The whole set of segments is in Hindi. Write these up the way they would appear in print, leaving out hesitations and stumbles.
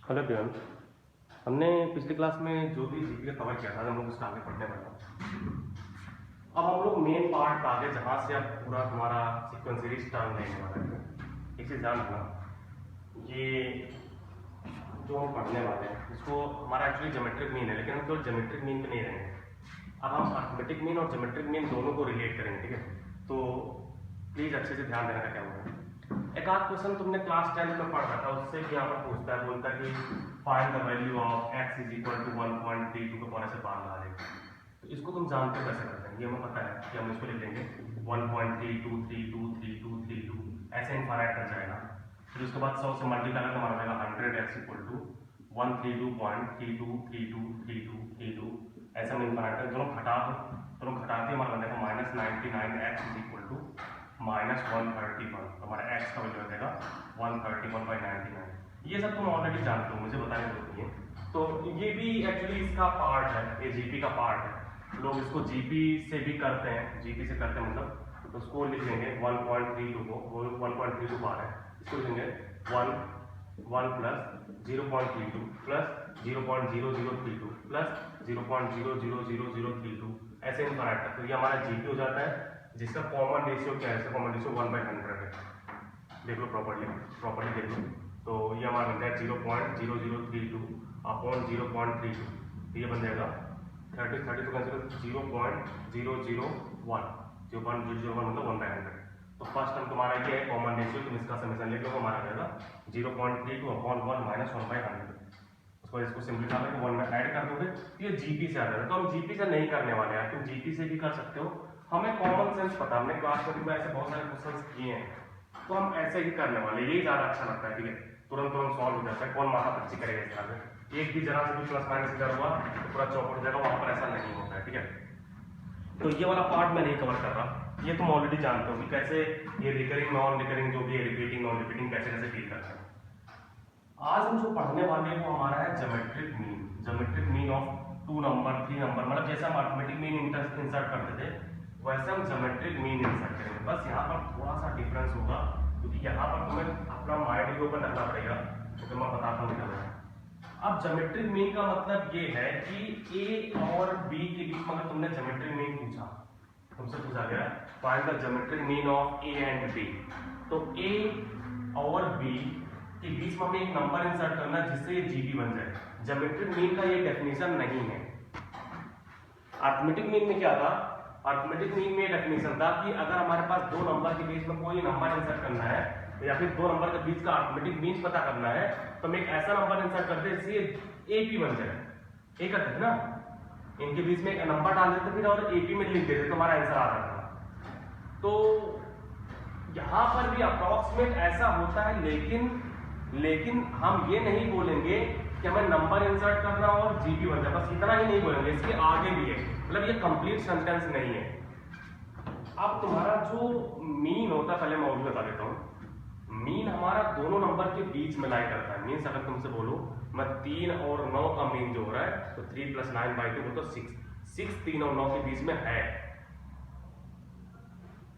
Hello everyone. हमने पिछली क्लास में जो भी जीपी का कवर किया था हम लोग उसका आगे पढ़ने वाला। अब हम लोग मेन पार्ट आ गए जहाँ से अब पूरा हमारा सीक्वेंस सीरीज स्टार्ट लेने वाला है। एक चीज़ ध्यान रखना, ये जो हम पढ़ने वाले हैं इसको हमारा एक्चुअली ज्योमेट्रिक मीन है, लेकिन हम केवल ज्योमेट्रिक मीन पे नहीं रहेंगे। अब हम अर्थमेटिक मीन और ज्योमेट्रिक मीन दोनों को रिलेट करेंगे, ठीक है? तो प्लीज़ अच्छे से ध्यान देना का क्या होगा। एक आध क्वेश्चन तुमने क्लास 10 में पढ़ा था, उससे भी यहाँ पर पूछता है, बोलता है कि find the value of x is equal to 1.32 को कौन से बार ला देगा। तो इसको तुम जानते हो कैसे करते हैं, ये हमें पता है कि हम इसको लिख लेंगे 1.32323232 ऐसे इनफाइनाइट तक जाएगा। फिर उसके बाद 100 से मल्टीप्लाई करके हमारा जाएगा 100x इक्वल टू 132.323232 ऐसे हम इनफाइनाइट तक दोनों घटा दो, दोनों घटाते हमारा बन जाएगा -99x इज इक्वल टू -131। हमारा x का वैल्यू बनेगा 131/99। ये सब तुम ऑलरेडी जानते हो, मुझे बताने की जरूरत नहीं है। तो ये भी एक्चुअली इसका पार्ट है, ये जीपी का पार्ट है। लोग इसको जीपी से भी करते हैं, जीपी से करते हैं मतलब तो उसको लिख लेंगे 1.32 को, वो 1.32 बार है, इसको लिखेंगे 1 प्लस 0.32 प्लस 0.0032 प्लस 0.000032 ऐसे इनफाइनाइट तक। तो ये हमारा जीपी हो जाता है, जिसका कॉमन रेशियो क्या है, इसका कॉमन रेशियो 1/100 है। देख लो प्रॉपर्ली देख लो। तो ये हमारा बन जाएगा 0.0032 अपॉन 0.32, तो ये बन जाएगा 30 तो कैंसिल 0.001 मतलब 1/100। तो फर्स्ट टर्म तुम्हारा ये है कॉमन रेशियो, तुम इसका समेशन लिख लो, हमारा जाएगा 0.32 अपॉन 1 माइनस 1/100। उसको इसको सिंपलीफाई करके 1 में ऐड कर दोगे तो ये जीपी से आ जाएगा। तो हम जीपी से नहीं करने वाले हैं, तुम जीपी से भी कर सकते हो। हमें कॉमन सेंस पता, हमने क्लास में ऐसे बहुत सारे क्वेश्चंस किए हैं, तो हम ऐसे ही करने वाले, यही ज्यादा अच्छा लगता है, ठीक है? तुरंत सॉल्व हो जाता है, कौन माथा पच्ची करेगा इस तरह से। एक भी जरा से भी प्लस माइनस इधर हुआ तो पूरा चौपट हो जाएगा, वहां पर ऐसा नहीं होता है, ठीक है? तो ये वाला पार्ट मैं नहीं कवर कर रहा, ये तुम ऑलरेडी जानते हो कि कैसे ये रिकरिंग नॉन रिकरिंग जो भी है, रिपीटिंग नॉन रिपीटिंग कैसे कैसे डील करते हैं। आज हम जो पढ़ने वाले हैं वो हमारा है geometric mean of 2 number 3 number, मतलब जैसे हम अर्थमेटिक मीन इंसर्ट करते थे वैसे हम ज्योमेट्रिक मीन इंसर्ट करेंगे। बस यहाँ पर थोड़ा सा डिफरेंस होगा, क्योंकि यहाँ पर तुम्हें अपना माइंड के ऊपर रखना पड़ेगा, तो मैं बताता हूँ क्या है। अब ज्योमेट्रिक मीन का मतलब ये है कि ए और बी के बीच में अगर तुमने ज्योमेट्रिक मीन पूछा, तुमसे पूछा गया find the geometric mean of A and B, तो ए और बी के बीच में हमें एक नंबर इंसर्ट करना है जिससे ये जीबी बन जाए। ज्योमेट्रिक मीन का ये डेफिनेशन नहीं है। अर्थमेटिक मीन में क्या था, अर्थमेटिक मीन में डेफिनेशन था कि अगर हमारे पास दो नंबर के बीच में कोई नंबर इंसर्ट करना है या फिर दो नंबर के बीच का अर्थमेटिक मीन पता करना है, तो हम एक ऐसा नंबर इंसर्ट करते हैं जिससे एपी बन जाए। एक करते थे ना, इनके बीच में एक नंबर डाल देते फिर और एपी में लिख देते तो हमारा आंसर आ जाता था। तो यहां पर भी अप्रोक्सीमेट ऐसा होता है, लेकिन हम ये नहीं बोलेंगे कि हमें नंबर इंसर्ट करना और जीपी बन जाए, बस इतना ही नहीं बोलेंगे, इसके आगे भी है, मतलब ये कंप्लीट सेंटेंस नहीं है। अब तुम्हारा जो मीन होता है, पहले मैं और बता देता हूँ। मीन हमारा दोनों नंबर के बीच में लाई करता है। मीन्स अगर तुमसे बोलो मैं 3 और 9 का मीन जो हो रहा है तो 3 + 9/2 तो 6 3 और 9 के बीच में है।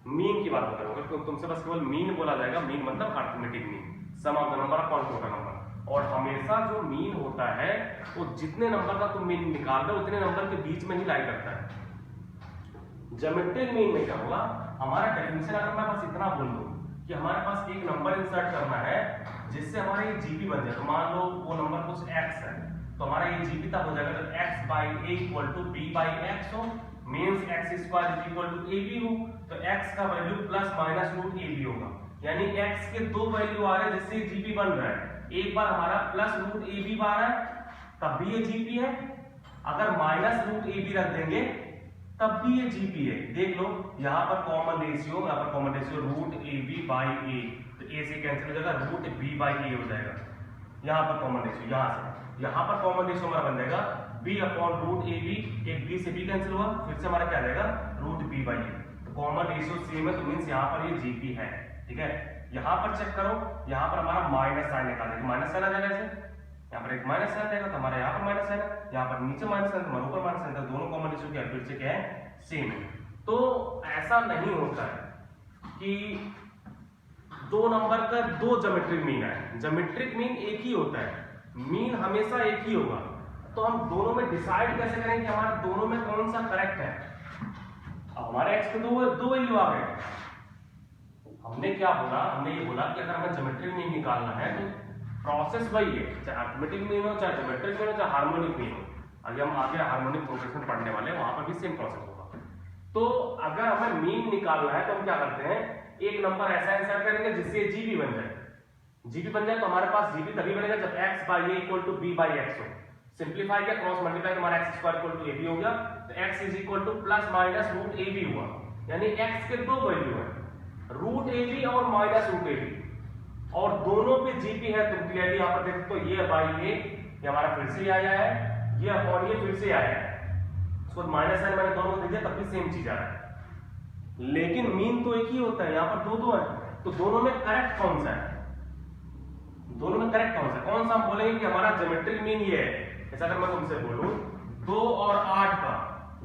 मीन की बात बता रहा हूँ, तो तुमसे बस केवल मीन बोला जाएगा, मीन मतलब arithmetic mean, sum of the number of total number. और हमेशा जो मीन होता है वो जितने नंबर का तुम मीन निकाल रहे हो उतने नंबर के बीच में ही लाई करता है। ज्योमेट्रिक मीन में क्या होगा, हमारा डेफिनेशन अगर मैं बस इतना बोल दूं कि हमारे पास एक नंबर इंसर्ट करना है जिससे हमारा ये जीपी बन जाए, तो मान लो वो नंबर कुछ x है, तो हमारा ये जीपी तब हो जाएगा जब x/a = b/x हो, मींस x² = ab हो, तो x का वैल्यू प्लस माइनस √ab होगा, यानी x के दो वैल्यू आ रहे हैं जिससे जीपी बन रहा है। एक बार हमारा प्लस √ab बार है तब भी ये जीपी है, अगर माइनस √ab रख देंगे तब भी ये जीपी है। देख लो यहाँ पर कॉमन रेशियो √ab/a, तो a से कैंसिल हो जाएगा, √b/a हो जाएगा। यहाँ पर कॉमन रेशियो, यहाँ पर कॉमन रेशियो हमारा बन जाएगा b/√ab, एक b से b कैंसिल हुआ, फिर से हमारा क्या जाएगा √b/a। तो कॉमन रेशियो सेम है, तो मींस यहाँ पर ये जीपी है, ठीक है? यहाँ पर चेक करो, यहाँ पर हमारा माइनस साइन निकाल देंगे, माइनस साइन आ जाएगा ऐसे, यहाँ पर एक माइनस साइन रहेगा तो हमारे यहाँ पर माइनस साइन है, यहाँ पर नीचे माइनस साइन, हमारे ऊपर माइनस साइन, तो दोनों कॉमन रेशियो क्या है फिर से क्या है, सेम है। तो ऐसा नहीं होता है कि दो नंबर का दो ज्योमेट्रिक मीन है, ज्योमेट्रिक मीन एक ही होता है। मीन हमेशा एक ही होगा। तो हम दोनों में डिसाइड कैसे करें कि हमारे दोनों में कौन सा करेक्ट है? अब हमारे एक्स के दो वैल्यू आ गए। हमने क्या बोला, हमने ये बोला कि अगर हमें ज्योमेट्रिक मीन निकालना है तो प्रोसेस वही है, चाहे अरिथमेटिक मीन हो, चाहे ज्योमेट्रिक मीन हो, चाहे हार्मोनिक मीन हो। अगर हम आगे हार्मोनिक प्रोग्रेशन पढ़ने वाले हैं, वहां पर भी सेम प्रोसेस होगा। तो अगर हमें मीन निकालना है तो हम क्या करते हैं, एक नंबर ऐसा इंसर्ट करेंगे जिससे जीपी बन जाए। जीपी बन जाए तो हमारे पास जीपी तभी बनेगा जब x by A equal to B by X हो। सिंप्लीफाई किया, क्रॉस मल्टीप्लाई, हमारा X square equal to A B हो गया। तो x is equal to plus minus root A B हुआ, यानी x के दो वैल्यू है, रूट ए बी और माइनस रूट ए बी, और दोनों पे जीपी है। तुम क्लियरली यहाँ पर देखो तो ये बाई ए ये हमारा फिर से आया है, ये अपॉन ये फिर से आया है, उसको माइनस साइन मैंने दोनों को दे दिया तब भी सेम चीज आ रहा है। लेकिन मीन तो एक ही होता है, यहाँ पर दो है। तो दोनों में करेक्ट कौन सा है? दोनों में करेक्ट कौन सा? कौन सा हम बोलेंगे कि हमारा ज्योमेट्रिक मीन ये है? जैसा अगर मैं तुमसे बोलूं 2 और 8 का,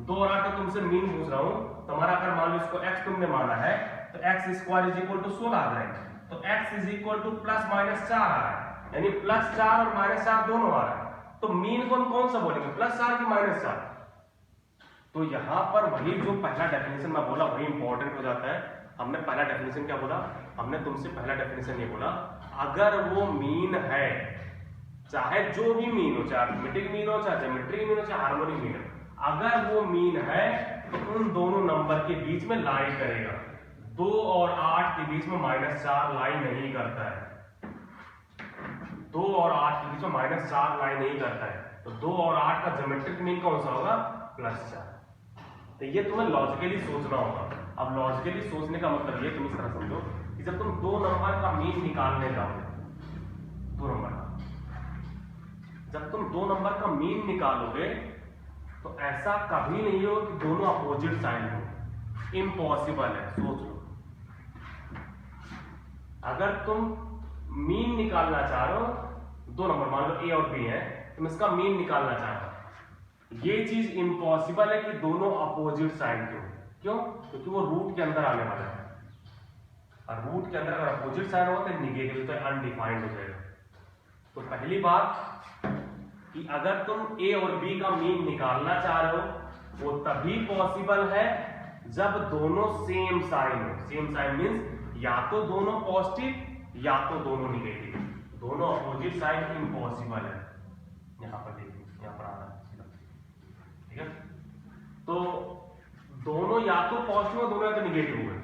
2 और 8 का तुमसे मीन पूछ रहा हूं, तो हमारा अगर मान लो इसको x तुमने माना है तो x square is equal to 16 आ जाएगा। तो x is equal to plus minus 4 आ रहा है, यानी प्लस 4 और माइनस 4 दोनों आ रहा है। तो मीन को हम कौन सा बोलेंगे, प्लस 4 की माइनस 4? तो यहां पर वही जो पहला डेफिनेशन मैं बोला वही इंपॉर्टेंट हो जाता है। हमने पहला डेफिनेशन क्या बोला? हमने तुमसे पहला डेफिनेशन ये बोला, अगर वो मीन है, चाहे जो भी मीन हो, चाहे अरिथमेटिक मीन हो, चाहे ज्योमेट्रिक मीन हो, चाहे हार्मोनिक मीन हो, अगर वो मीन है तो उन दोनों नंबर के बीच में लाइन करेगा। 2 और 8 के बीच में माइनस 4 लाइन नहीं करता है। 2 और 8 के बीच में माइनस 4 लाइन नहीं करता है। तो 2 और 8 का ज्योमेट्रिक मीन कौन सा होगा? प्लस 4। तो ये तुम्हें लॉजिकली सोचना होगा। अब लॉजिकली सोचने का मतलब ये तुम इस तरह समझो कि जब तुम दो नंबर का मीन निकालने जाओगे, दो नंबर का, जब तुम दो नंबर का मीन निकालोगे तो ऐसा कभी नहीं हो कि दोनों अपोजिट साइन हो। इम्पॉसिबल है, सोच लो। अगर तुम मीन निकालना चाह रहे हो, दो नंबर मान लो ए और बी है, तुम इसका मीन निकालना चाह रहे हो, ये चीज इम्पॉसिबल है कि दोनों अपोजिट साइन के हो। क्यों? क्योंकि वो रूट के अंदर आने वाला है, और रूट के अंदर अगर अपोजिट साइन हो तो निगेटिव, तो अनडिफाइंड हो जाएगा। तो पहली बात कि अगर तुम ए और बी का मीन निकालना चाह रहे हो वो तभी पॉसिबल है जब दोनों सेम साइन हो। सेम साइन मींस या तो दोनों पॉजिटिव या तो दोनों निगेटिव। दोनों अपोजिट साइन इम्पॉसिबल है। यहां पर देखिए, यहां पर आ रहा है, ठीक है? तो दोनों या तो पॉजिटिव हो, दोनों या तो निगेटिव हुए।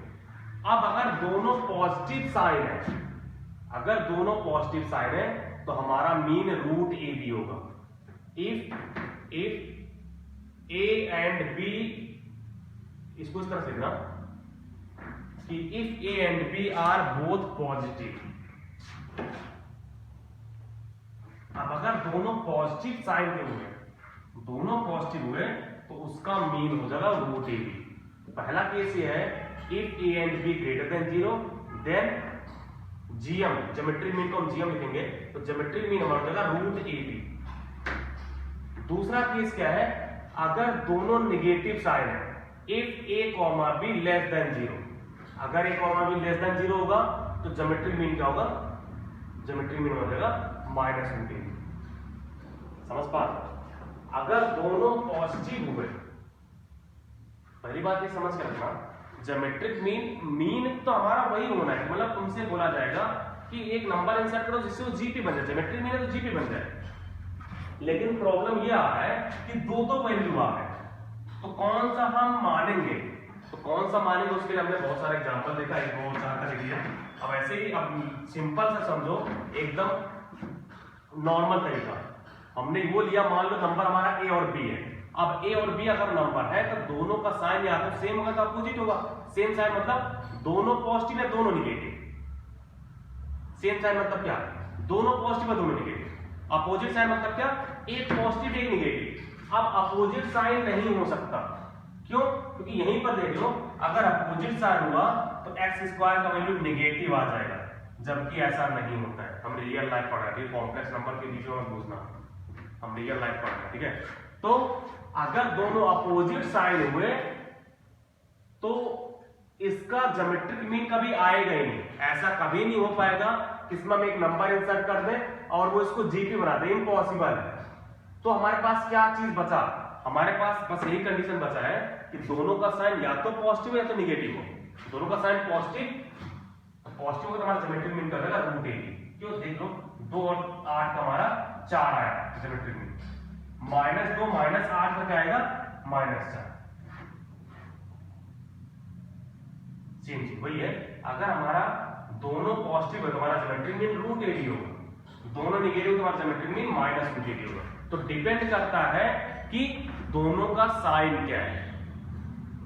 अब अगर दोनों पॉजिटिव साइन है, अगर दोनों पॉजिटिव साइन है तो हमारा मीन रूट ए बी होगा। इफ ए एंड बी, इसको इस तरह से लिखना कि if A and B are both positive. अब अगर दोनों पॉजिटिव साइन के हुए, दोनों पॉजिटिव हुए, तो उसका मीन हो जाएगा रूट ए बी। पहला केस ये है, if A and B greater than 0 then GM, geometric mean को हम जीएम लिखेंगे, तो ज्योमेट्रिक मीन हमारा हो जाएगा रूट ए बी। दूसरा केस क्या है, अगर दोनों निगेटिव साइन है, if A comma be less than 0, अगर ए कॉमा बी लेस देन 0 होगा तो ज्योमेट्रिक मीन क्या होगा? ज्योमेट्रिक मीन हो जाएगा माइनस रूट ए बी। समझ पा रहे? अगर दोनों पॉजिटिव हुए, पहली बात ये समझ कर रखना, ज्योमेट्रिक मीन तो हमारा वही होना है। मतलब तुमसे बोला जाएगा कि एक नंबर इंसर्ट करो जिससे वो जीपी बन जाए, ज्योमेट्रिक मीन है तो जीपी बन जाए। लेकिन प्रॉब्लम ये आ रहा है कि दो वैल्यू आ है, तो कौन सा हम मानेंगे? तो कौन सा मानेंगे उसके लिए हमने बहुत सारे एग्जांपल देखा, 1 2 4 तक लिए। अब ऐसे ही अब सिंपल से समझो, एकदम नॉर्मल तरीका। हमने वो लिया, मान लो नंबर हमारा ए और बी है। अब ए और बी अगर नंबर है तो दोनों का साइन या तो सेम होगा तो अपोजिट होगा। सेम साइन मतलब दोनों पॉजिटिव है दोनों निगेटिव। सेम साइन मतलब क्या? दोनों पॉजिटिव है दोनों निगेटिव। अपोजिट साइन मतलब क्या? एक पॉजिटिव एक निगेटिव। अब अपोजिट साइन नहीं हो सकता, क्यों? क्योंकि यहीं पर देख लो, अगर अपोजिट साइन हुआ तो एक्स स्क्वायर का वैल्यू निगेटिव आ जाएगा, जबकि ऐसा नहीं होता है। हम रियल लाइफ पढ़ रहे हैं, कॉम्प्लेक्स नंबर के बीच में पूछना, हम रियल लाइफ पढ़ रहे हैं, ठीक है? तो अगर दोनों अपोजिट साइन हुए तो इसका ज्योमेट्रिक मीन कभी आएगा ही नहीं। ऐसा कभी नहीं हो पाएगा कि इसमें हम एक नंबर इंसर्ट कर दें और वो इसको जीपी बनाते हैं, इम्पॉसिबल है। तो हमारे पास क्या चीज बचा, हमारे पास बस यही कंडीशन बचा है कि दोनों का साइन या तो पॉजिटिव या तो निगेटिव हो। दोनों का साइन पॉजिटिव हो तो हमारा ज्योमेट्रिक मीन कर देगा रूट 80। क्यों, देख लो 2 और 8 का हमारा 4 आया ज्योमेट्रिक मीन, -2 -8 का क्या आएगा -4। सेम चीज वही है, अगर हमारा दोनों पॉजिटिव है तो हमारा ज्योमेट्रिक मीन रूट 80 होगा, दोनों नेगेटिव तो हमारा ज्योमेट्रिक मीन -280 होगा। तो डिपेंड करता है कि दोनों का साइन क्या है।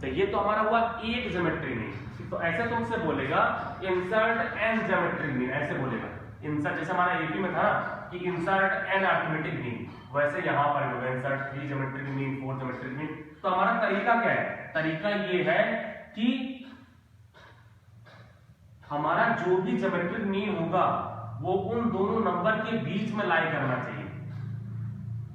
तो ये तो हमारा हुआ एक ज्योमेट्रिक मीन। तो ऐसे तुमसे बोलेगा इंसर्ट एन ज्योमेट्रिक मीन, ऐसे बोलेगा इंसर्ट, जैसे हमारा एपी में था कि इंसर्ट एन अरिथमेटिक मीन, वैसे यहां पर होगा insert 3 geometric mean 4 geometric mean. तो हमारा तरीका क्या है, तरीका ये है कि हमारा जो भी ज्योमेट्रिक मीन होगा वो उन दोनों नंबर के बीच में लाई करना चाहिए।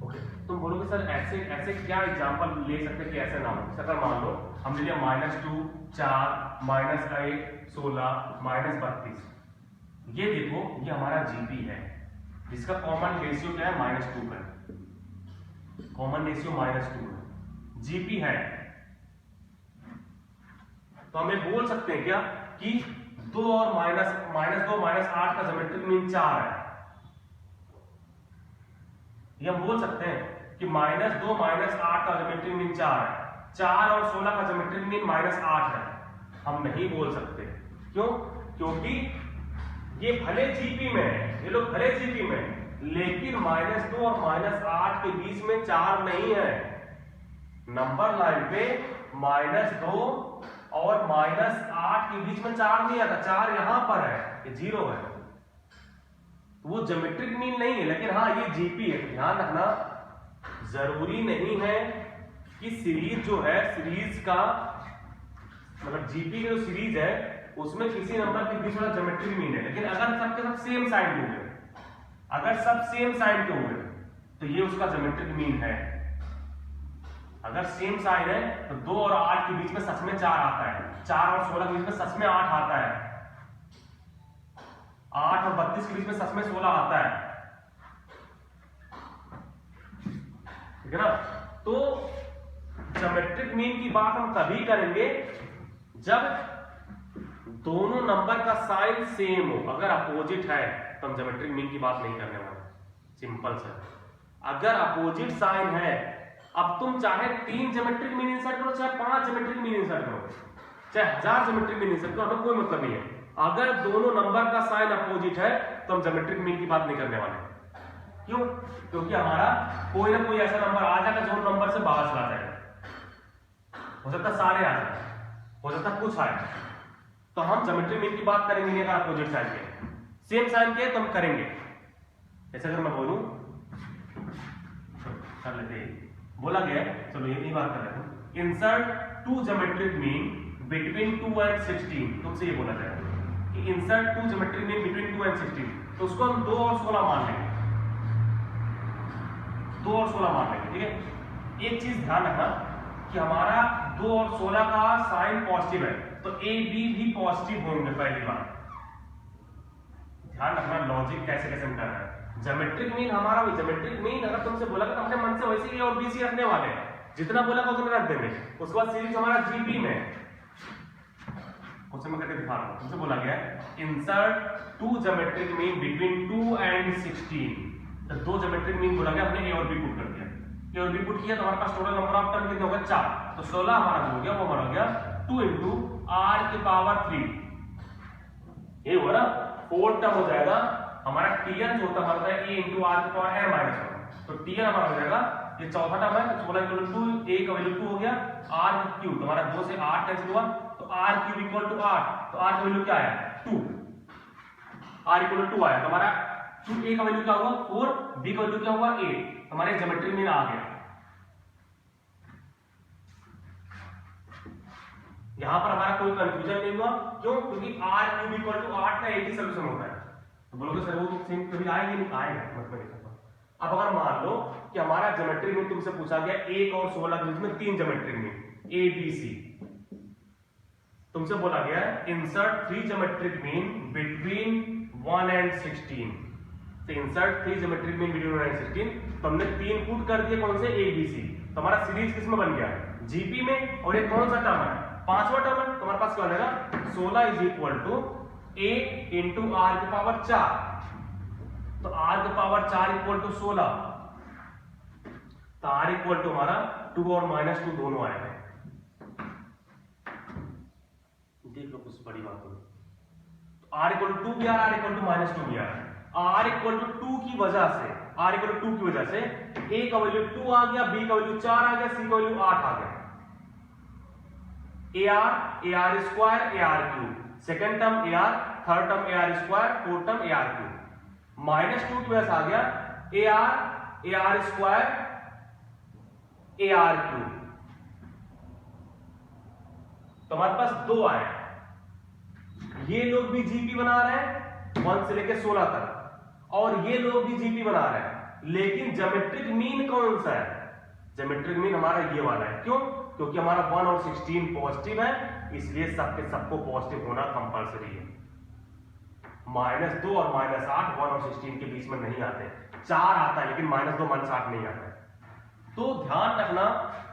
ओके, तुम बोलोगे सर ऐसे ऐसे क्या एग्जांपल ले सकते हैं कि ऐसे ना हो। अगर मान लो हमने लिया -2 4 -8 16 -32, ये देखो ये हमारा जीपी है जिसका कॉमन रेशियो क्या है -2 का, कॉमन रेशियो -2 है, जीपी है। तो हमें बोल सकते हैं क्या कि 2 और -2 -8 का ज्योमेट्रिक मीन 4 है। ये हम बोल सकते हैं कि -2 -8 का ज्योमेट्रिक मीन 4 है, 4 और 16 का ज्योमेट्रिक मीन -8 है। हम नहीं बोल सकते, क्यों, क्योंकि ये भले जीपी में है, ये लोग भले जीपी में, लेकिन -2 और -8 के बीच में 4 नहीं है। नंबर लाइन पे -2 और -8 के बीच में 4 नहीं आता, 4 यहां पर है, ये 0 है। वो ज्योमेट्रिक मीन नहीं है, लेकिन हाँ ये जीपी है। ध्यान रखना, जरूरी नहीं है कि सीरीज जो है, सीरीज का मतलब जीपी की जो सीरीज है उसमें किसी नंबर के बीच वाला ज्योमेट्रिक मीन है। लेकिन अगर सबके सब सेम साइन के हुए, अगर सब सेम साइन के हुए तो ये उसका ज्योमेट्रिक मीन है। अगर सेम साइन है तो 2 और 8 के बीच में सच में 4 आता है, 4 और 16 के बीच में सच में 8 आता है, 8 और 32 के बीच में सच में 16 आता है, ठीक है ना। तो ज्योमेट्रिक मीन की बात हम तभी करेंगे जब दोनों नंबर का साइन सेम हो। अगर अपोजिट है तो हम ज्योमेट्रिक मीन की बात नहीं करने वाले, सिंपल से। अगर अपोजिट साइन है, अब तुम चाहे 3 ज्योमेट्रिक मीन इंसर्ट करो, चाहे 5 ज्योमेट्रिक मीन इंसर्ट करो, चाहे 1000 ज्योमेट्रिक मीन इंसर्ट करो, हमें कोई मतलब नहीं है। अगर दोनों नंबर का साइन अपोजिट है तो हम ज्योमेट्रिक मीन की बात नहीं करने वाले। क्यों, क्योंकि हमारा कोई ना कोई ऐसा नंबर आ जाएगा जो नंबर से बाहर चला जाएगा। हो सकता सारे आ जाए, हो सकता कुछ आए, तो हम ज्योमेट्रिक मीन की बात करेंगे नहीं। अगर अपोजिट साइन के, सेम साइन के तो हम करेंगे। ऐसे अगर मैं बोलूं, कर लेते हैं, बोला गया है, चलो ये नहीं बात कर रहे हैं, insert 2 geometric mean between 2 and 16। तुमसे ये बोला जाएगा कि insert 2 geometric mean between 2 and 16, तो उसको हम 2 और 16 मान लेंगे, 2 और 16 मान लेंगे, ठीक है। एक चीज ध्यान रखना कि हमारा 2 और 16 का साइन पॉजिटिव है, तो ए बी भी पॉजिटिव होंगे। पहली बात ध्यान रखना, लॉजिक कैसे कैसे कर रहा है। ज्योमेट्रिक मीन हमारा, ज्योमेट्रिक मीन अगर तुमसे बोला तो अपने मन से वैसे ही और बीसी रखने वाले हैं, जितना बोला उतना रख देंगे। उसके बाद सीरीज हमारा जीपी में, उससे मैं करके दिखा रहा हूं। तुमसे बोला गया है insert 2 geometric mean between 2 and 16, तो 2 ज्योमेट्रिक मीन बोला गया, हमने ए और बी पुट कर दिया। ए और बी पुट किया तो हमारे पास टोटल नंबर ऑफ टर्म कितने हो गए, 4। तो 16 हमारा जो हो गया वो हमारा हो गया 2 इंटू r की पावर 3, ये हुआ ना 4 टर्म हो जाएगा हमारा। tn जो होता है हमारा a इंटू r की पावर n माइनस 1, तो tn हमारा हो जाएगा, ये चौथा टर्म है, तो 16 इक्वल टू 2, a का वैल्यू 2 हो गया, r क्यूब हमारा 2 से 8 कैंसिल हुआ, तो r क्यूब इक्वल टू 8, तो r का वैल्यू क्या आया 2, r इक्वल टू 2 आया। तो हमारा a का वैल्यू क्या हुआ 4, b का वैल्यू क्या हुआ 8, हमारे ज्योमेट्रिक मीन आ गया। यहां पर हमारा कोई कंफ्यूजन नहीं हुआ, क्यों, क्योंकि r क्यूब इक्वल टू 8 का एक ही सॉल्यूशन होता है। तो बोलोगे सर वो सेम कभी आएगा नहीं, आएगा, मतलब नहीं। अब अगर मान लो कि हमारा ज्योमेट्रिक मीन तुमसे पूछा गया 1 और 16 के बीच में 3 geometric mean A B C, तुमसे बोला गया insert 3 geometric mean between 1 and 16, तो insert 3 geometric mean between 1 and 16, तो हमने 3 पुट कर दिए कौन से, ए बी सी। तो हमारा सीरीज किस में बन गया, जीपी में। और ये कौन सा टर्म है, पांचवा टर्म है। तुम्हारे पास क्या बनेगा, 16 is equal to A into are की पावर 4। तो आर की पावर 4 इक्वल टू 16, तो आर इक्वल टू हमारा 2 और -2 दोनों आए हैं। देख लो कुछ बड़ी बात हो, तो आर इक्वल टू 2 भी आ रहा है, आर इक्वल टू -2 भी आ रहा है। आर इक्वल टू 2 की वजह से, आर इक्वल टू 2 की वजह से ए का वैल्यू 2 आ गया, बी का वैल्यू 4 आ गया, सी का वैल्यू 8 आ गया। A R square, A R cube, second term A R, third term A R square, fourth term A R cube. -2 की वजह से आ गया A R square, A R cube. तो हमारे पास 2 आए। ये लोग भी जीपी बना रहे हैं 1 से लेकर 16 तक, और ये लोग भी जीपी बना रहे हैं, लेकिन ज्योमेट्रिक मीन कौन सा है, ज्योमेट्रिक मीन हमारा ये वाला है। क्यों, क्योंकि हमारा 1 और 16 पॉजिटिव है, इसलिए सबको पॉजिटिव होना कंपलसरी है। -2 और -8 1 और 16 के बीच में नहीं आते, 4 आता है लेकिन -2 -8 नहीं आता है। तो ध्यान रखना,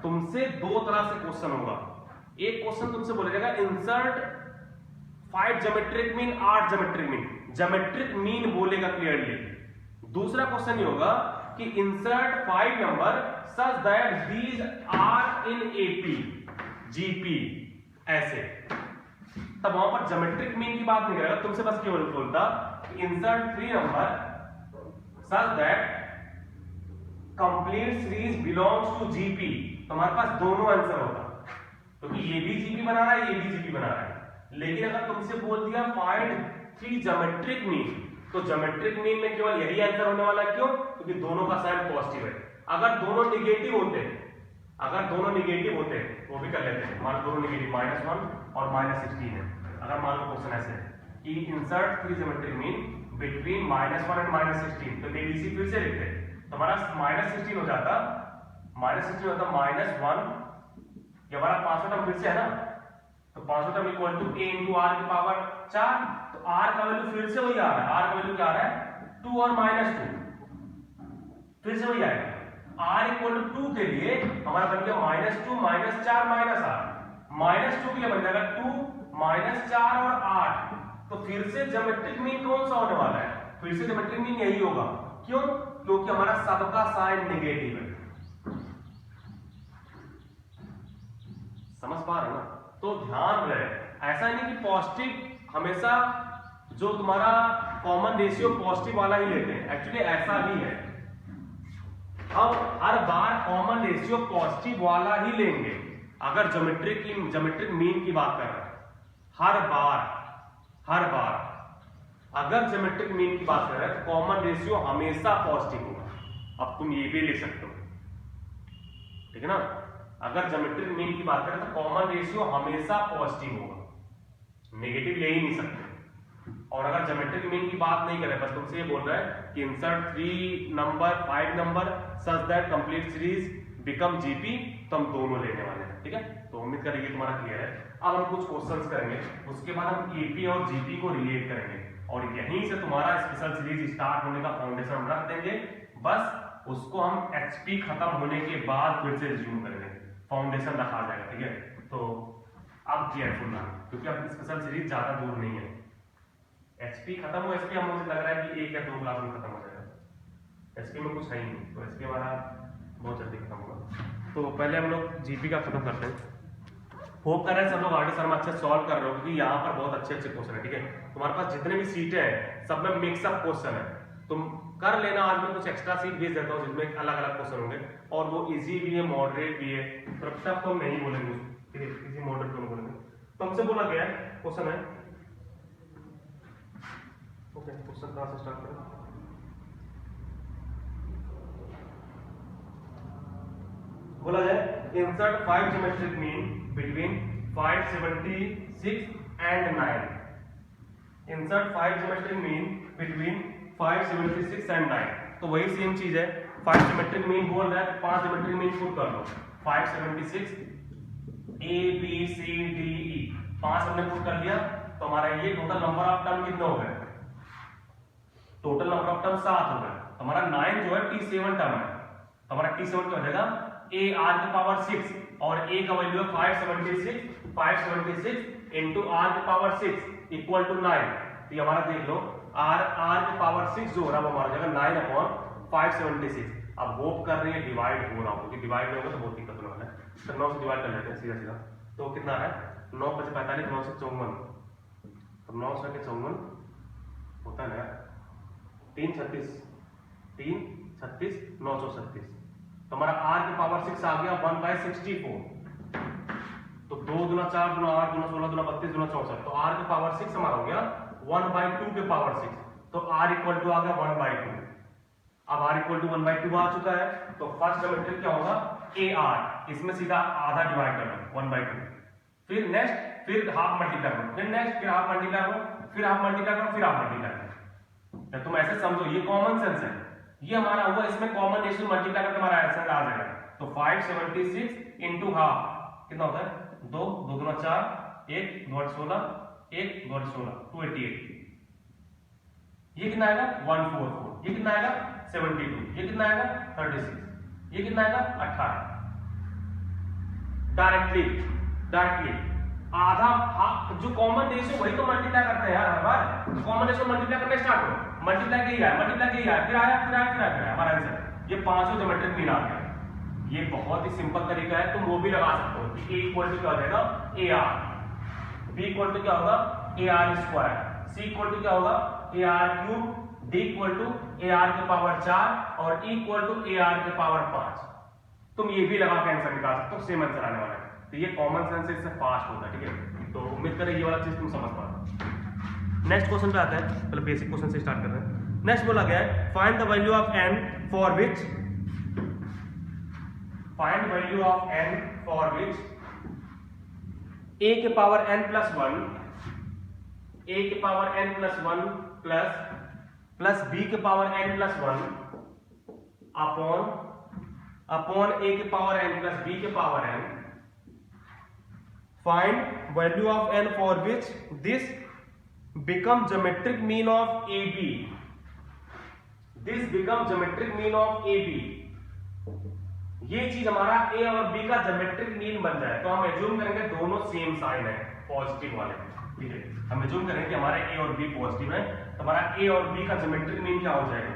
तुमसे 2 तरह से क्वेश्चन होगा। एक क्वेश्चन तुमसे बोलेगा insert 5 geometric mean, 8 geometric mean, geometric mean बोलेगा क्लियरली। दूसरा क्वेश्चन ये होगा कि insert 5 number such that these are in AP GP, ऐसे। तब वहां पर ज्योमेट्रिक मीन की बात नहीं करेगा, तुमसे बस केवल बोलता insert 3 number such that complete series belongs to GP. तो हमारे पास दोनों आंसर होगा, क्योंकि ये भी जीपी बना रहा है, ये भी जीपी बना रहा है। लेकिन अगर तुमसे बोल दिया फाइंड 3 ज्योमेट्रिक मीन, तो ज्योमेट्रिक मीन में केवल यही आंसर होने वाला है। क्यों, क्योंकि दोनों का साइन पॉजिटिव है। अगर दोनों निगेटिव होते, वो भी कर लेते हैं, मान लो दोनों निगेटिव, -1 और -16 है। अगर मान लो क्वेश्चन ऐसे है कि insert 3 geometric mean between -1 and -16, तो एबीसी फिर से लिखते हैं, तो हमारा -16 हो जाता, -16 होता -1, ये हमारा 5वां टर्म फिर से है ना, तो 5वां term equal to a into are की पावर 4। तो r का वैल्यू फिर से वही आ रहा है, r का वैल्यू क्या आ रहा है 2 और -2, फिर से वही आएगा। r इक्वल टू 2 के लिए हमारा बन गया -2 -4 -8, -2 के लिए बन जाएगा 2 -4 और 8। तो फिर से ज्योमेट्रिक मीन कौन सा होने वाला है, फिर से ज्योमेट्रिक मीन यही होगा। क्यों, क्योंकि हमारा सबका साइन नेगेटिव है। समझ पा रहे हो ना, तो ध्यान रहे, ऐसा नहीं कि पॉजिटिव हमेशा जो तुम्हारा कॉमन रेशियो पॉजिटिव वाला ही लेते हैं, एक्चुअली ऐसा ही है। अब हर बार कॉमन रेशियो पॉजिटिव वाला ही लेंगे अगर ज्योमेट्रिक मीन की बात कर रहे हैं। हर बार अगर ज्योमेट्रिक मीन की बात कर रहे हैं तो कॉमन रेशियो हमेशा पॉजिटिव होगा। अब तुम ये भी ले सकते हो, ठीक है ना। अगर ज्योमेट्रिक मीन की बात करें तो कॉमन रेशियो हमेशा पॉजिटिव होगा, नेगेटिव ले ही नहीं सकते। और अगर ज्योमेट्रिक मीन की बात नहीं करें, बस तुमसे ये बोल रहा है कि insert 3 number 5 number such that complete series become GP, तो हम दोनों लेने वाले हैं, ठीक है। तो उम्मीद करेंगे तुम्हारा क्लियर है। अब हम कुछ क्वेश्चंस करेंगे, उसके बाद हम एपी और जीपी को रिलेट करेंगे, और यहीं से तुम्हारा स्पेशल सीरीज स्टार्ट होने का फाउंडेशन हम रख देंगे। बस उसको हम एचपी खत्म होने के बाद फिर से रिज्यूम करेंगे, फाउंडेशन रखा जाएगा, ठीक है। तो अब केयरफुल ना, क्योंकि अब स्पेशल सीरीज ज्यादा दूर नहीं है। एचपी खत्म हो, एचपी हम मुझे लग रहा है कि 1 या 2 क्लास में खत्म हो जाएगा। एचपी में कुछ है ही नहीं, तो एचपी हमारा बहुत जल्दी खत्म होगा। तो पहले हम लोग जीपी का खत्म करते हैं। होप कर रहे हैं सब लोग आरडी शर्मा अच्छे सॉल्व कर रहे हो, क्योंकि यहाँ पर बहुत अच्छे क्वेश्चन है, ठीक है। तुम्हारे पास जितने भी सीटें हैं सब में मिक्सअप क्वेश्चन है, तुम कर लेना। आज मैं कुछ एक्स्ट्रा सीट भेज देता हूँ जिसमें अलग अलग क्वेश्चन होंगे, और वो इजी भी है, मॉडरेट भी है। टफ तो हम नहीं बोलेंगे, ठीक है, इजी मॉडरेट दोनों बोलेंगे। तो हमसे बोला गया क्वेश्चन है, ओके, क्वेश्चन कहाँ से स्टार्ट करें। बोला जाए insert 5 geometric mean between 576 and 9। Insert 5 geometric mean between 576 and 9। तो वही सेम चीज है, 5 ज्योमेट्रिक मीन बोल रहा है तो 5 ज्योमेट्रिक मीन पुट कर लो। 576 A B C D E 5 हमने पुट कर दिया, तो हमारा ये टोटल नंबर ऑफ टर्म कितना हो गया, टोटल नंबर ऑफ टर्म 7 हो गए। हमारा 9 जो है T7 टर्म है, हमारा T7 क्या हो जाएगा AR की पावर 6 और A का वैल्यू है 576 इंटू R की पावर 6 इक्वल टू 9। तो ये हमारा देख लो R की पावर 6 जो हो रहा है वो हमारा जाएगा 9/576। अब होप कर रहे हैं डिवाइड हो रहा हो, क्योंकि डिवाइड नहीं होगा तो बहुत दिक्कत होने वाला है। तो 9 से डिवाइड कर लेते हैं सीधा सीधा। तो कितना है 9 × 45, 9 से 54। तो 9 से 54 होता है ना 3 36 936। तो हमारा R की पावर 6 आ गया 1/64। तो 2 × 4 × 8 × 16 × 32 × 64। तो R की पावर 6 हमारा हो गया 1/2 के पावर 6। तो R इक्वल टू आ गया 1/2। अब R इक्वल टू 1/2 आ चुका है। तो फर्स्ट ज्योमेट्रिक क्या होगा AR, इसमें सीधा आधा डिवाइड कर लो 1/2। फिर नेक्स्ट, फिर हाफ मल्टीप्लाई करो, फिर नेक्स्ट, फिर हाफ मल्टीप्लाई करो, फिर हाफ मल्टीप्लाई करो, फिर हाफ मल्टीप्लाई करो। तुम ऐसे समझो ये कॉमन सेंस है। ये हमारा हुआ, इसमें कॉमन रेशियो मल्टीप्लाई करके हमारा आंसर आ जाएगा। तो 576 इंटू हाफ कितना होता है 2 2 × 4 1 2 × 16 1 2 × 16 288। ये कितना आएगा 144। ये कितना आएगा 72। ये कितना आएगा 36। ये कितना आएगा 18। डायरेक्टली आधा हाफ जो कॉमन रेशियो वही तो मल्टीप्लाई करते हैं यार हर बार। तो कॉमन रेशियो मल्टीप्लाई करना स्टार्ट करो, मल्टीप्लाई किया है, फिर आया हमारा आंसर। ये पांचों ज्योमेट्रिक मीन आ गया। ये बहुत ही सिंपल तरीका है, तुम वो भी लगा सकते हो कि A इक्वल टू क्या हो जाएगा AR, B इक्वल टू क्या होगा AR square, C equal to क्या होगा AR cube, D equal to AR के पावर 4 और E इक्वल टू AR के पावर 5। तुम ये भी लगा के आंसर निकाल सकते हो, सेम आंसर आने वाला है। तो ये कॉमन सेंस इससे फास्ट होता है, ठीक है। तो उम्मीद करें ये वाला चीज तुम समझ पा रहे हो। नेक्स्ट क्वेश्चन पे आते हैं, पहले बेसिक क्वेश्चन से स्टार्ट कर रहे हैं। नेक्स्ट बोला गया है find the value of n for which a के power n plus 1 plus b के power n plus 1 upon a के पावर n प्लस b के power n। Find value of n for which this become geometric mean of AB। This become geometric mean of AB। ये चीज हमारा A और B का geometric mean बन जाए तो हम एज्यूम करेंगे दोनों सेम साइन है, पॉजिटिव वाले, ठीक है। हम एज्यूम करेंगे कि हमारे A और B पॉजिटिव है, तो हमारा A और B का geometric mean क्या हो जाएगा।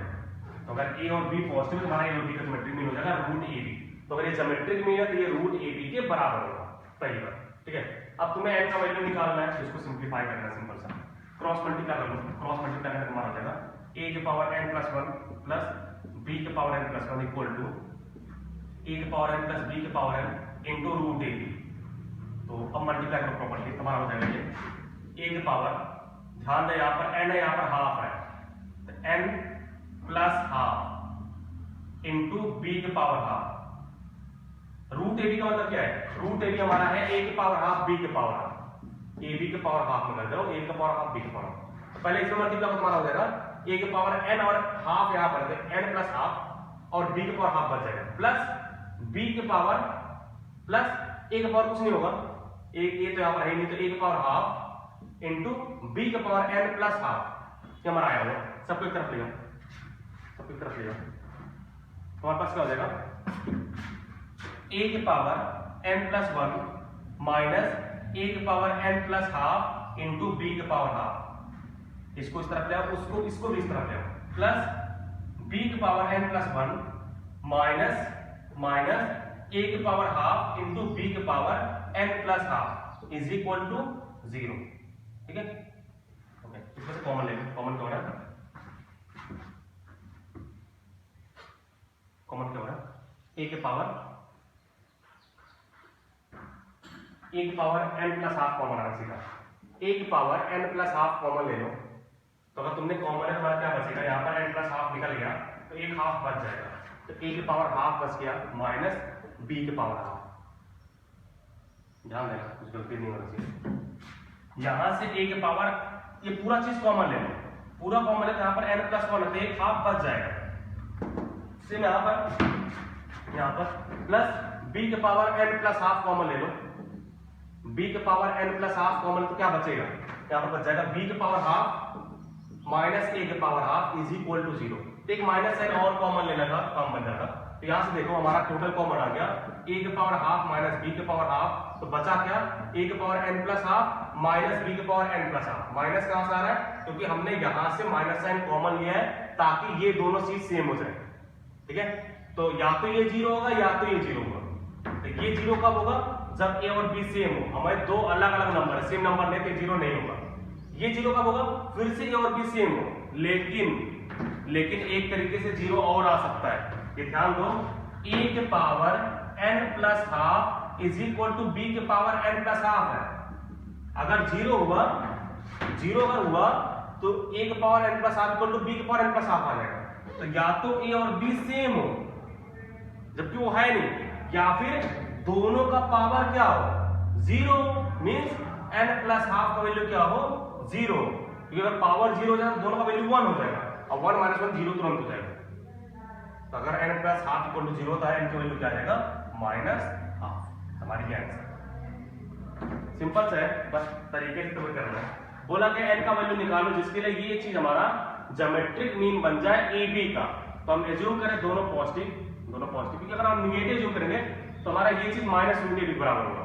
तो अगर A और B पॉजिटिव है तो हमारा A और B का geometric mean हो जाएगा √AB। तो अगर ये geometric mean है तो ये √AB के बराबर होगा, पहली बात, ठीक है। अब तुम्हें n का वैल्यू निकालना है, इसको सिंप्लीफाई करना है, सिंपल सा क्रॉस मल्टीप्लाई कर लो। क्रॉस मल्टीप्लाई करने हमारा हो जाएगा a के power n plus 1 plus b के power n plus 1 equal to a के पावर n प्लस b के पावर n इंटू √ab। तो अब मल्टीप्लाई करो प्रॉपर्ली, हमारा हो जाएगा ये a के पावर, ध्यान दे यहाँ पर n है, यहाँ पर हाफ है, तो n plus half into b के पावर हाफ। √ab का मतलब क्या है, √ab हमारा है a के पावर हाफ b के पावर हाफ। ए बी के पावर हाफ में कर दो, ए के पावर हाफ बी के पावर। तो पहले इसमें मल्टीप्लाई हमारा हो जाएगा ए के पावर n और हाफ यहाँ पर n प्लस हाफ और b के पावर हाफ बच जाएगा प्लस b के पावर प्लस a के पावर कुछ नहीं होगा, ए तो यहाँ पर है नहीं, तो a के पावर हाफ इंटू b के पावर n प्लस हाफ। ये हमारा आया हुआ, सबको एक तरफ ले जाओ, हमारे पास क्या हो जाएगा a के power n plus 1 minus a के power n plus half into b के पावर हाफ। इसको इस तरफ ले आओ, इसको भी इस तरफ ले आओ, प्लस b के power n plus 1 minus a के पावर हाफ इंटू b के power n plus half is equal to 0, ठीक है। ओके, इसमें से कॉमन ले लो, कॉमन क्या हो रहा है a के power n plus half common आना सीधा, a की power n plus half common ले लो। तो अगर तुमने कॉमन है तुम्हारा क्या बचेगा, यहाँ पर n प्लस हाफ निकल गया तो एक हाफ बच जाएगा, तो a की पावर हाफ बच गया माइनस b के पावर हाफ। ध्यान देना कुछ गलती नहीं होनी चाहिए। यहाँ से a के पावर, ये पूरा चीज कॉमन ले लो, पूरा कॉमन है तो यहाँ पर n प्लस 1 है तो एक हाफ बच जाएगा। सेम यहाँ पर प्लस b के power n plus half common ले लो, b के power n plus half common तो क्या बचेगा, यहाँ पर बच जाएगा b के पावर हाफ माइनस ए के power half is equal to 0। तो एक माइनस साइन और कॉमन लेने का काम बन जाता। तो यहां से देखो हमारा टोटल कॉमन आ गया ए के पावर हाफ माइनस बी के पावर हाफ, तो बचा क्या ए के power n plus half minus b के power n plus half. Minus कहां से आ रहा है, क्योंकि हमने यहां से माइनस साइन कॉमन लिया है ताकि ये दोनों चीज सेम हो जाए। ठीक है, तो या तो ये 0 होगा या तो ये 0 होगा। तो ये 0 कब होगा, जब ए और बी सेम हो। हमारे दो अलग अलग नंबर है, सेम नंबर नहीं तो 0 नहीं होगा। ये 0 कब होगा, फिर से ए और बी सेम हो, लेकिन एक तरीके से 0 और आ सकता है। ये ध्यान दो, ए के power n plus half is equal to B के पावर n प्लस हाफ है। अगर 0 हुआ तो ए के power n plus half equal to B के पावर n प्लस हाफ आ जाएगा। तो या तो ए और बी सेम हो जबकि वो है नहीं, या फिर दोनों का पावर क्या हो 0, मींस n प्लस हाफ का वैल्यू क्या हो 0। क्योंकि अगर पावर 0 हो जाए तो दोनों का वैल्यू 1 हो जाएगा, और 1 माइनस 1 0 तुरंत हो जाएगा। तो अगर n plus half equal to 0 होता है, n की वैल्यू क्या आ जाएगा माइनस हाफ। हमारी ये आंसर सिंपल सा है, बस तरीके से तुम्हें करना है। बोला कि n का वैल्यू निकालो जिसके लिए ये चीज हमारा ज्योमेट्रिक मीन बन जाए AB का। तो हम एज्यूम करें दोनों पॉजिटिव, क्योंकि अगर हम निगेटिव एज्यूम करेंगे तो हमारा ये चीज माइनस रूट AB बराबर होगा।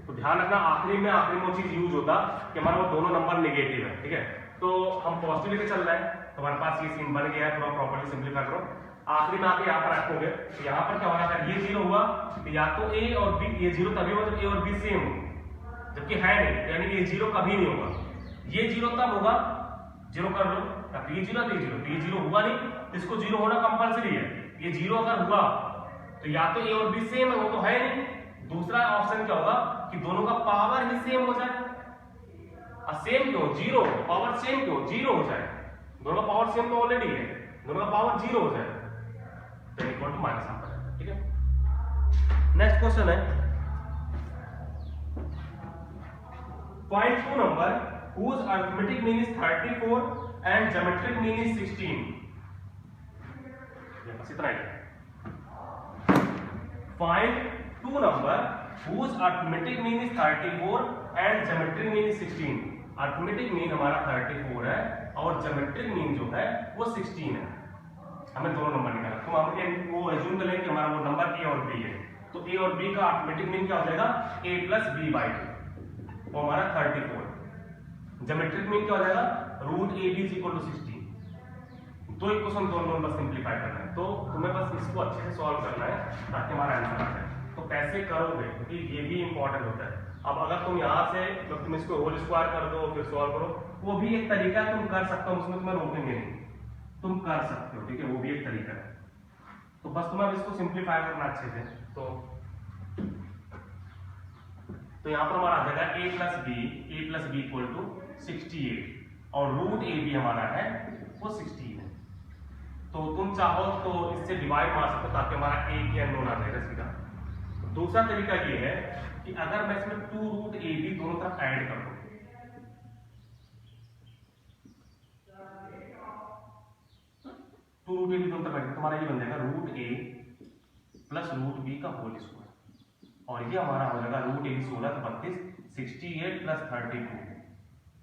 तो ध्यान रखना आखिरी में वो चीज यूज होता कि हमारा वो दोनों नंबर निगेटिव है। ठीक है, तो हम पॉजिटिव लेके चल रहे हैं, तो हमारे पास ये सीन बन गया है। थोड़ा प्रॉपर्ली सिंप्लीफाई करो, आखिरी में आके यहाँ पर रखोगे तो यहाँ पर क्या होगा, अगर ये 0 हुआ तो या तो ए और बी, ये 0 तभी होगा जब ए और बी सेम हो, जबकि है नहीं, यानी कि ये 0 कभी नहीं होगा। ये 0 तब होगा, 0 कर लो, अब ये 0 तो ये 0 हुआ नहीं, तो इसको 0 होना कंपलसरी है। ये 0 अगर हुआ तो या तो ए और बी सेम है, वो तो है नहीं। दूसरा ऑप्शन क्या होगा कि दोनों का पावर ही सेम हो जाए। सेम क्यों, 0 पावर सेम क्यों, 0 हो जाए। दोनों का पावर सेम तो ऑलरेडी है, दोनों का पावर 0 हो जाए तो इक्वल टू माइनस हाफ है। ठीक है, नेक्स्ट क्वेश्चन है point 2 number whose arithmetic mean is 34 and geometric mean is 16। ये बस इतना ही। Find 2 number whose arithmetic mean is 34 and geometric mean is 16। arithmetic mean हमारा 34 है और geometric mean जो है वो 16 है। हमें दोनों नंबर निकालना, तो हम वो एज्यूम कर लें कि हमारा वो नंबर a और b है। तो a और b का arithmetic mean क्या हो जाएगा a plus b/2, वो हमारा 34। ज्योमेट्रिक मीन क्या हो जाएगा root A B equal to 16। दो इक्वेशन दोनों बस सिंप्लीफाई करना है, तो तुम्हें बस इसको अच्छे से सॉल्व करना है ताकि हमारा आंसर आ जाए। तो कैसे करोगे, क्योंकि ये भी इंपॉर्टेंट होता है। अब अगर तुम यहाँ से जब तुम इसको होल स्क्वायर कर दो फिर सॉल्व करो, वो भी एक तरीका तुम कर सकते हो, उसमें तुम्हें रोकेंगे नहीं, तुम कर सकते हो। ठीक है, वो भी एक तरीका है। तो बस तुम्हें इसको सिंप्लीफाई करना अच्छे से। तो यहाँ पर हमारा आ जाएगा a plus B equal to 68 और रूट ए बी हमारा है वो 16 है। तो तुम चाहो तो इससे डिवाइड मार सकते हो ताकि हमारा a की अननोन आ जाएगा सीधा। तो दूसरा तरीका ये है कि अगर मैं इसमें 2 रूट ए बी दोनों तरफ ऐड कर दूं, रूट ए बी दोनों तरफ तुम्हारा ये बन जाएगा root a plus root b का होल स्क्वायर, और ये हमारा हो जाएगा रूट ए बी 16 तो 32, 68 प्लस 32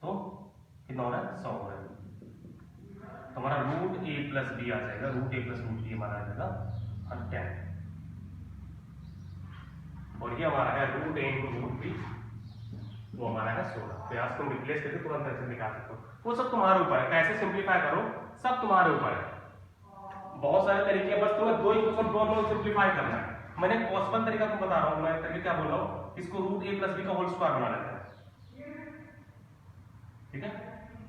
तो कितना हो रहा है 100 हो रहा है। तो हमारा रूट ए प्लस बी आ जाएगा, root a plus root b हमारा आ जाएगा 10, और ये हमारा है रूट ए इंटू रूट बी, वो हमारा है 16। तो यहाँ से तुम रिप्लेस करके तुरंत ऐसे निकाल सकते हो। वो सब तुम्हारे ऊपर है, कैसे सिंप्लीफाई करो सब तुम्हारे ऊपर है। बहुत सारे तरीके, बस तुम्हें दो इक्वेशन दोनों सिंप्लीफाई करना है। मैंने पॉसिबल तरीका तुम बता रहा हूं, मैं तरीका क्या बोल रहा हूं, इसको रूट ए प्लस बी का होल स्क्वायर बना लेते हैं। ठीक है,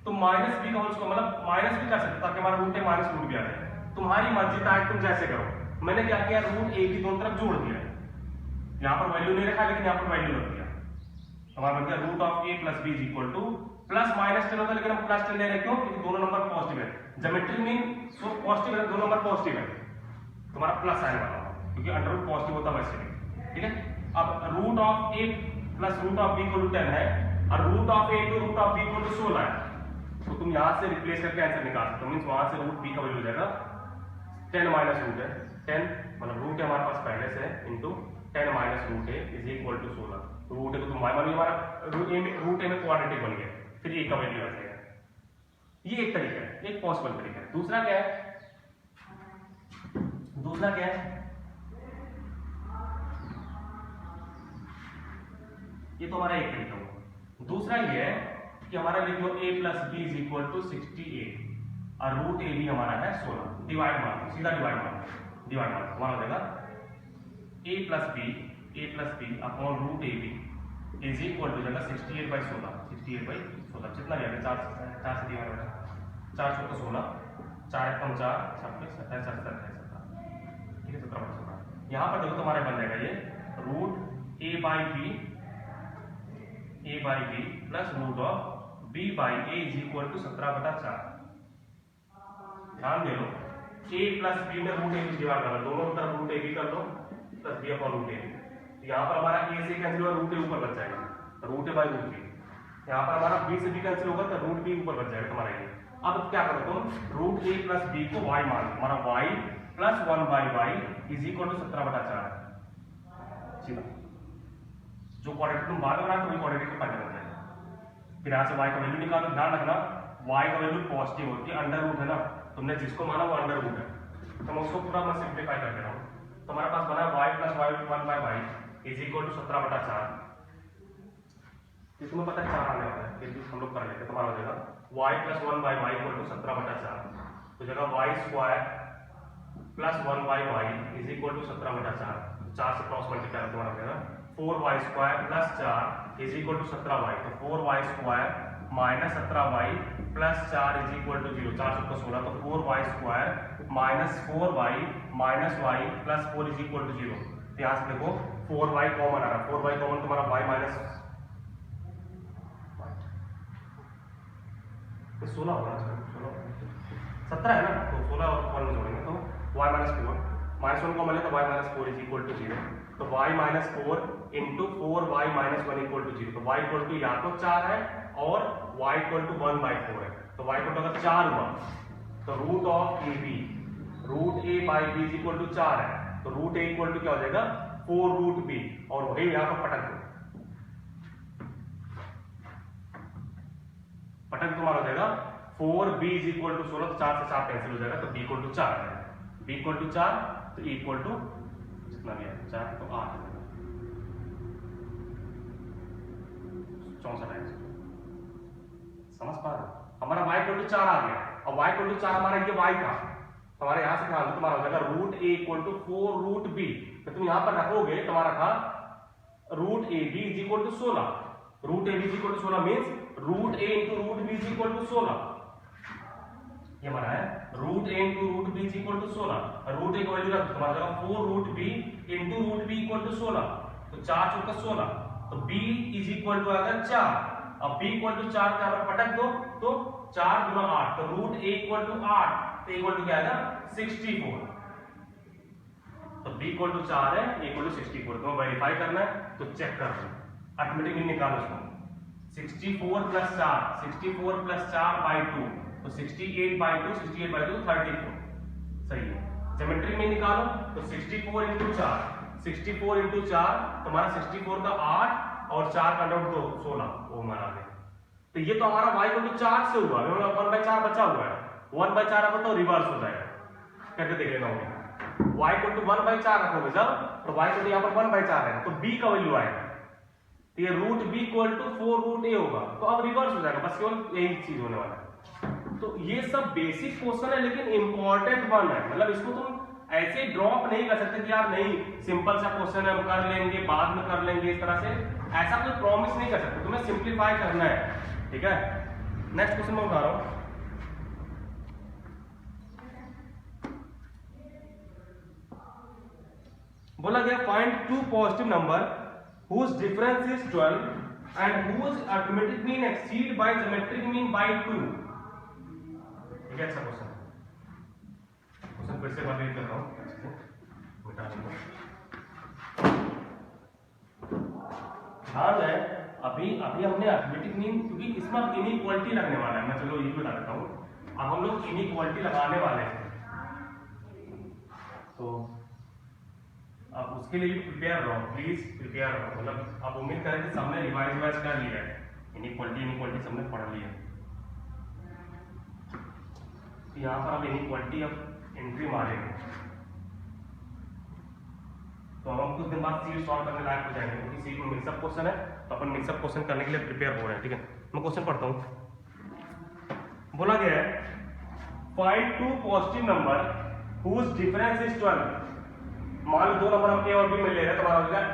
तो माइनस बी का होल स्क्वायर मतलब माइनस भी कर सकते ताकि हमारा root a minus root B आ जाए। तुम्हारी मर्जी था, तुम जैसे करो। मैंने क्या किया, रूट ए की दोनों तरफ जोड़ दिया, यहाँ पर वैल्यू नहीं रखा लेकिन यहाँ पर वैल्यू रख दिया। हमारा बन गया root of A plus B equal to plus minus 10 होता है लेकिन हम प्लस 10 ले रहे क्यों, क्योंकि दोनों नंबर पॉजिटिव है। ज्योमेट्रिक मीन सो पॉजिटिव है, दोनों नंबर पॉजिटिव है, तुम्हारा प्लस आने वाला क्योंकि अंडर रूट पॉजिटिव होता है वैसे भी। ठीक है, अब root of A plus root of B equal to 10 है और root of A to root of B equal to 16 है। तो तुम यहां से रिप्लेस करके आंसर निकाल सकते हो। मींस वहां से रूट बी का वैल्यू हो जाएगा 10 माइनस रूट है 10, मतलब रूट है हमारे पास पहले से है into 10 minus root A is equal to 16। तो रूट ए को तुम मान लो, हमारा रूट ए में क्वाड्रेटिक बन गया, फिर ए का वैल्यू आ जाएगा। ये एक तरीका है, एक पॉसिबल तरीका है। दूसरा क्या है, दूसरा क्या है, ये तो हमारा एक तरीका हुआ। दूसरा ये है कि हमारा लिख लो a plus B is equal to 68 और रूट ए भी हमारा है 16। डिवाइड मान लो, सीधा डिवाइड मान लो, डिवाइड मान लो हमारा हो जाएगा a plus B upon root A B is equal to जाएगा 68 बाई 16, 68 बाई 16 जितना भी है 4 से डिवाइड हो जाएगा, 4 चौका 16, 4 एकम 4, 26, 27, 28, 17, ठीक है 17 बाई 16। यहाँ पर देखो तुम्हारा बन जाएगा ये root a by b plus root of b by a is equal to 17/4। ध्यान दे लो a प्लस बी में रूट ए बी डिवाइड कर लो, दोनों तरफ रूट ए बी कर लो plus B upon root a. यहाँ पर हमारा a से कैंसिल होगा, रूट ए ऊपर बच जाएगा, root a by root b. यहाँ पर हमारा b से b कैंसिल होगा तो रूट बी ऊपर बच जाएगा तुम्हारा ये। अब क्या करो तुम, रूट ए प्लस बी को y मान लो, हमारा y plus 1 by y is equal to 17/4 है। सीधा जो क्वाड्रेटिक तुम बाद में बनाओ वही क्वाड्रेटिक का पैटर्न बन जाएगा। फिर यहाँ से y का वैल्यू निकालो, ध्यान रखना y का वैल्यू पॉजिटिव होती है, अंडर रूट है ना, तुमने जिसको माना वो अंडर रूट है, तो मैं उसको पूरा मैं सिंप्लीफाई कर दे रहा हूँ। तो हमारे पास बना y plus y 1 by y is equal to 17/4। इसमें पता है 4 आने वाला है, फिर हम लोग कर लेते हैं। तुम्हारा हो जाएगा y plus 1 by y equal to 17/4, तो जगह y square plus 1 by y is equal to 17/4, 4 से क्रॉस मल्टीप्लाई तुम्हारा हो जाएगा 4y square plus 4 is equal to 17y, तो 4y square minus 17y plus 4 is equal to 0, 4 चौका 16, तो 4y square minus 4y minus y plus 4 is equal to 0। यहाँ से देखो 4y कॉमन आ रहा है, 4y कॉमन तुम्हारा y माइनस 16 होगा, 17 है ना, तो 16 और 1 में जोड़ेंगे तो y माइनस 4 माइनस 1 कॉमन है तो y minus 4 is equal to 0, तो y minus 4 into 4y minus 1 equal to 0, तो y इक्वल टू या तो 4 है और y इक्वल टू 1/4 है, तो y इक्वल टू अगर 4 हुआ तो root of a b, root a by b is equal to 4 है, तो रूट ए इक्वल टू क्या हो जाएगा 4 रूट बी, और वही यहाँ पर पटक दो, पटक तुम्हारा हो जाएगा 4b इज इक्वल टू 16, तो 4 से 4 कैंसिल हो जाएगा, तो b इक्वल टू 4 है, b इक्वल टू 4 तो e इक्वल टू जितना भी है 4 तो 8 64 है। समझ पा रहे हो, हमारा y इक्वल टू 4 आ गया, और y इक्वल टू 4 हमारा ये y था, तो हमारे यहाँ से ध्यान दो तुम्हारा हो जाएगा root a equal to 4 root b, तो तुम यहाँ पर रखोगे तुम्हारा था root a b is equal to 16, root a b is equal to 16 means root a into root b is equal to 16, ये हमारा है root a into root b is equal to 16, root a की वैल्यू रख तुम्हारा जाएगा 4 root b into root b equal to 16, तो 4 चौका 16, तो b इज इक्वल टू आएगा 4, अब b इक्वल टू 4 यहाँ पर पटक दो तो 4 गुना 8, तो रूट a इक्वल टू 8, तो इक्वल टू क्या आएगा 64, तो b इक्वल टू 4 है, a इक्वल टू 64, तो वेरीफाई करना है तो चेक कर लो, ऑटोमेटिकली निकालो इसको, 64 प्लस 4, 64 प्लस 4 बाई 2, तो 68 बाई 2, 68 बाई 2 34, सही है। ज्योमेट्री में निकालो तो 64 इंटू 4, 64 इंटू 4 तुम्हारा 64 का 8 और 4 का अंडर रूट 16, वो हमारा है। तो ये तो हमारा y इक्वल टू 4 से हुआ, 1/4 बचा हुआ है, 1/4 अब तो रिवर्स हो जाएगा, करके देख लेना होगा। y इक्वल टू 1/4 रखोगे जब, तो y इक्वल टू यहाँ पर 1/4 है, तो b का वैल्यू आएगा, तो ये root b equal to 4 root a होगा, तो अब रिवर्स हो जाएगा, बस केवल यही चीज होने वाला है। तो ये सब बेसिक क्वेश्चन है लेकिन इंपॉर्टेंट वन है, मतलब इसको तुम ऐसे ड्रॉप नहीं कर सकते कि यार नहीं सिंपल सा क्वेश्चन है हम कर लेंगे बाद में कर लेंगे, इस तरह से ऐसा कोई प्रॉमिस नहीं कर सकते, तुम्हें सिंप्लीफाई करना है, ठीक है। नेक्स्ट क्वेश्चन मैं उठा रहा हूं, बोला गया find two positive number whose difference is 12 and whose arithmetic mean exceed by geometric mean by 2। ठीक है, अच्छा क्वेश्चन फिर से बात कर रहा हूँ, ध्यान है अभी हमने अर्थमेटिक मीन, क्योंकि इसमें इनइक्वालिटी लगने वाला है, मैं चलो ये बता देता हूँ, अब हम लोग इनइक्वालिटी लगाने वाले हैं, तो आप उसके लिए भी प्रिपेयर रहो, प्लीज प्रिपेयर रहो, मतलब आप उम्मीद करें कि सबने रिवाइज कर लिया है, इनइक्वालिटी सबने पढ़ लिया। तो यहाँ पर अब इनइक्वालिटी अब एंट्री मारेंगे तो हम कुछ दिन बाद सीट सॉल्व करने लायक हो जाएंगे, क्योंकि सीट में मिक्सअप क्वेश्चन है तो अपन मिक्सअप क्वेश्चन करने के लिए प्रिपेयर हो रहे हैं। ठीक है, मैं क्वेश्चन पढ़ता हूँ। बोला गया है find two positive number whose difference is 12। मान लो दो नंबर हम ए और बी में ले रहे हैं तो हमारा हो जाएगा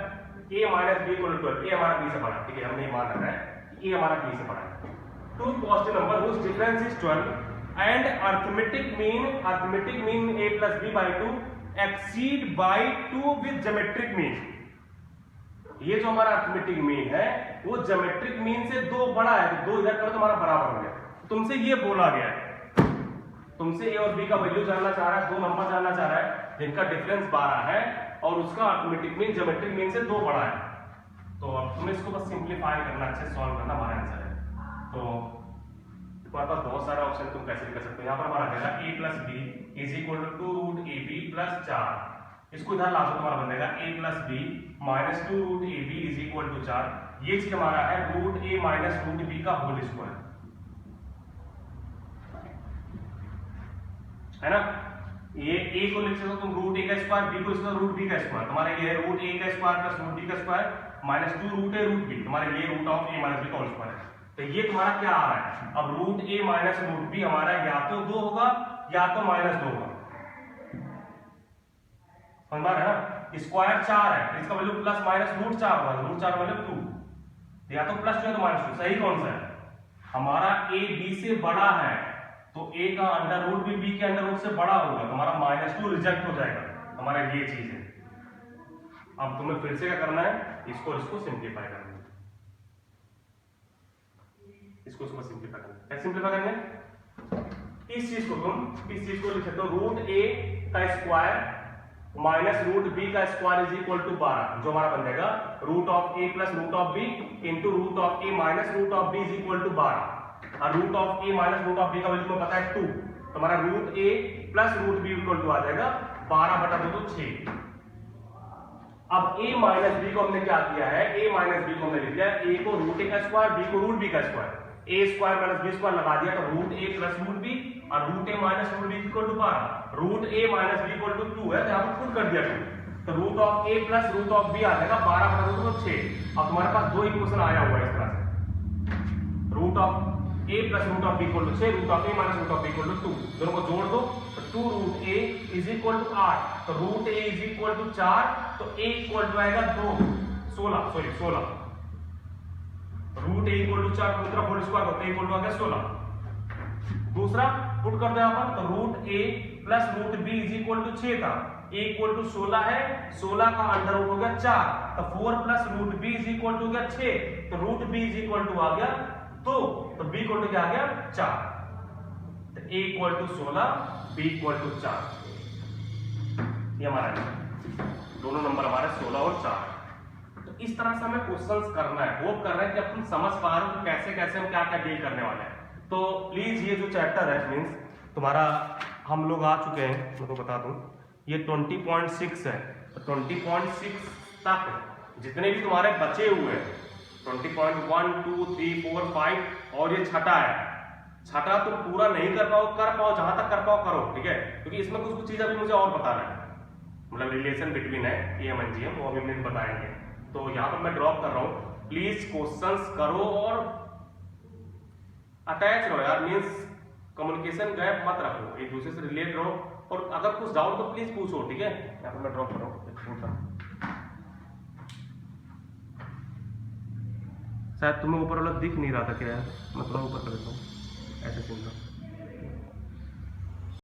a minus b equal to 12। A हमारा बी से बड़ा है, ठीक है, हम नहीं मान रहे हैं ए हमारा बी से बड़ा है। Two positive number whose difference is 12 and arithmetic mean a plus b by 2 exceed by 2 with geometric mean. ये जो हमारा अरिथमेटिक मीन है वो ज्योमेट्रिक मीन से 2 बड़ा है, तो 2 इधर करो तो हमारा बराबर हो गया। तुमसे ये बोला गया है, तुमसे ए और बी का वैल्यू जानना चाह रहा है, 2 नंबर जानना चाह रहा है जिनका डिफरेंस 12 है और उसका अरिथमेटिक मीन ज्योमेट्रिक मीन से 2 बड़ा है। तो अब तुम्हें इसको बस सिंपलीफाई करना, अच्छे से सॉल्व करना, हमारा आंसर है। तो तुम्हारे पास बहुत सारे ऑप्शन तुम कैसे भी कर सकते हो। यहाँ पर हमारा आएगा a plus B is equal to 2 root A b plus 4। इसको इधर ला दो, तुम्हारा बनेगा a plus b minus 2 root A B is equal to 4। ये चीज हमारा है root a minus root b का होल स्क्वायर, है ना। ये a को लिख सकते हो तुम रूट ए का स्क्वायर, b को लिख सकते हो रूट बी का स्क्वायर। तुम्हारा ये है रूट ए का स्क्वायर प्लस रूट बी का square minus 2 root a root b, तुम्हारा ये root of a minus b का होल स्क्वायर है। तो ये तुम्हारा क्या आ रहा है, अब root a minus root b हमारा या तो 2 होगा या तो माइनस 2 होगा, समझ रहे हैं ना। स्क्वायर 4 है, इसका वैल्यू प्लस माइनस रूट 4 होगा, रूट 4 वैल्यू 2, या तो प्लस 2 या तो माइनस 2। सही कौन सा है, हमारा a b से बड़ा है तो a का अंडर रूट भी b के अंडर रूट से बड़ा होगा, तो हमारा -2 रिजेक्ट हो जाएगा। हमारा ये चीज है। अब तुम्हें फिर से क्या करना है, इसको सिंप्लीफाई करना है, इसको सिंप्लीफाई करना है। कैसे सिंप्लीफाई करेंगे, इस चीज को लिख सकते हो रूट a का स्क्वायर माइनस रूट बी का स्क्वायर इज इक्वल टू 12, जो हमारा बन जाएगा root of a plus root of b into root of a minus root of b is equal to 12। और root of a minus root of b का वैल्यू पता है 2, तो हमारा root a plus root b equal to आ जाएगा 12/2 तो 6। अब a माइनस b को हमने क्या किया है, a माइनस b को हमने लिख दिया a को रूट a का स्क्वायर, b को रूट b का square, a square minus b square लगा दिया तो root a plus root b और root a minus root b equal to 12। Root a minus b equal to 2 है, तो यहां पर पुट कर दिया 2, तो root of a plus root of b आ जाएगा 12/2 तो 6। अब तुम्हारे पास 2 इक्वेशन आया हुआ है इस तरह से, root of a plus root of b equal to 6, root of a minus root of b equal to 2, दोनों को जोड़ दो तो 2 root a is equal to 8, तो root a is equal to 4, तो a इक्वल टू आएगा 16 रूट a इक्वल टू 4 दूसरा होल स्क्वायर होता है इक्वल टू आ गया 16। दूसरा पुट कर दो यहां पर, तो root a plus root b is equal to 6 था, a इक्वल टू 16 है, 16 का अंडर रूट हो गया 4, तो 4 plus root b is equal to हो गया 6, तो root b is equal to आ गया 2, तो b इक्वल टू क्या आ गया 4, तो a equal to 16 b equal to 4। ये हमारा दोनों नंबर हमारे 16 और 4। तो इस तरह से हमें क्वेश्चंस करना है, होप कर रहे हैं कि अब तुम समझ पा रहे हो कैसे कैसे हम क्या क्या डील करने वाले हैं। तो प्लीज ये जो चैप्टर है मींस तुम्हारा हम लोग आ चुके हैं, मैं तो बता दूं ये 20.6 है, तो 20.6 तक जितने भी तुम्हारे बचे हुए हैं 20.1 2 3 4 5 और ये छठा है, छठा तुम पूरा नहीं कर पाओ जहां तक कर पाओ करो, ठीक है, क्योंकि इसमें कुछ चीज अभी मुझे और बताना है, मतलब रिलेशन बिटवीन है एम एंड जीएम, वो अभी हम बताएंगे। तो यहाँ पर मैं ड्रॉप कर रहा हूँ, प्लीज क्वेश्चंस करो और अटैच रहो यार, मींस कम्युनिकेशन गैप मत रखो, एक दूसरे से रिलेट रहो, और अगर कुछ डाउट तो प्लीज पूछो, ठीक है। यहाँ पर मैं ड्रॉप कर रहा हूँ, शायद तुम्हें ऊपर वाला दिख नहीं रहा था क्या, मैं थोड़ा ऊपर कर देता हूँ ऐसे सीन।